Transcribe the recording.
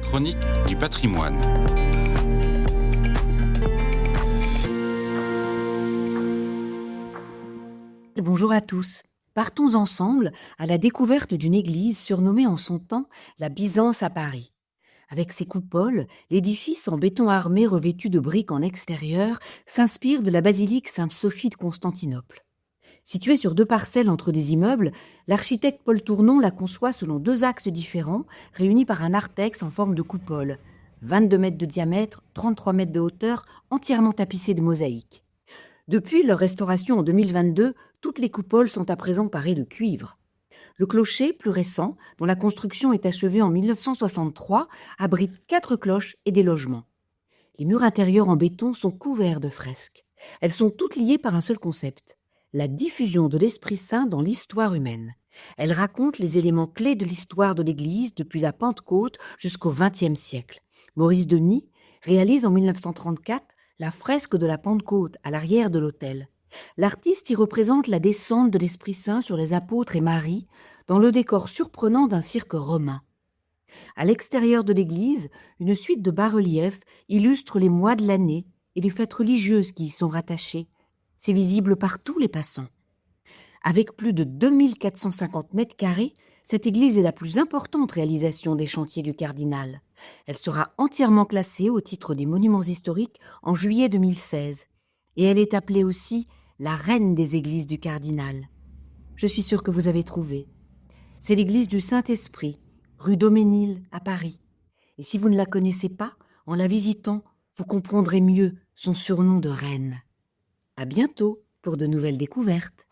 Chronique du patrimoine. Bonjour à tous. Partons ensemble à la découverte d'une église surnommée en son temps la Byzance à Paris. Avec ses coupoles, l'édifice en béton armé revêtu de briques en extérieur s'inspire de la basilique Sainte-Sophie de Constantinople. Située sur 2 parcelles entre des immeubles, l'architecte Paul Tournon la conçoit selon 2 axes différents, réunis par un narthex en forme de coupole. 22 mètres de diamètre, 33 mètres de hauteur, entièrement tapissée de mosaïques. Depuis leur restauration en 2022, toutes les coupoles sont à présent parées de cuivre. Le clocher, plus récent, dont la construction est achevée en 1963, abrite 4 cloches et des logements. Les murs intérieurs en béton sont couverts de fresques. Elles sont toutes liées par un seul concept, la diffusion de l'Esprit Saint dans l'histoire humaine. Elles racontent les éléments clés de l'histoire de l'Église depuis la Pentecôte jusqu'au XXe siècle. Maurice Denis réalise en 1934 la fresque de la Pentecôte à l'arrière de l'autel. L'artiste y représente la descente de l'Esprit Saint sur les apôtres et Marie dans le décor surprenant d'un cirque romain. À l'extérieur de l'église, une suite de bas-reliefs illustre les mois de l'année et les fêtes religieuses qui y sont rattachées. C'est visible par tous les passants. Avec plus de 2450 mètres carrés, cette église est la plus importante réalisation des chantiers du cardinal. Elle sera entièrement classée au titre des monuments historiques en juillet 2016. Et elle est appelée aussi la reine des églises du cardinal. Je suis sûre que vous avez trouvé. C'est l'église du Saint-Esprit, rue Daumesnil à Paris. Et si vous ne la connaissez pas, en la visitant, vous comprendrez mieux son surnom de reine. À bientôt pour de nouvelles découvertes.